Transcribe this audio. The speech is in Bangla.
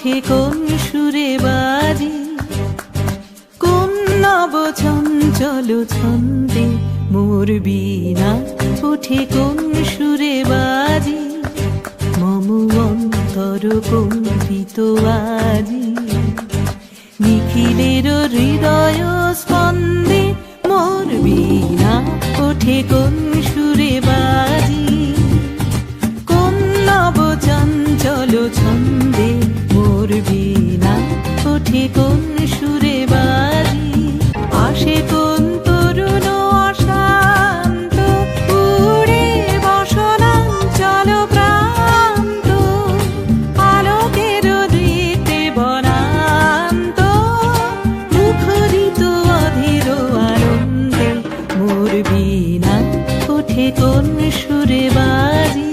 ওঠে কোন সুরে বাজি, কোন নব চঞ্চল ছন্দে মোর বীণা ওঠে কোন সুরে বাজি, মম অন্তর কম্পিত আজি। নিখিলের হৃদয় স্পন্দে মোর বীণা ওঠে কোন সুরে বাজি, কোন নব চঞ্চল ছন্দে মোর বীণা ওঠে কোন সুরে বাজি। আসে কোন তরুণ অশান্ত উড়ে বসনাঞ্চল প্রান্ত, আলোকের দীপ্তে বনান্ত মুখরিত অধীর আনন্দে মোর বীণা ওঠে কোন সুরে বাজি।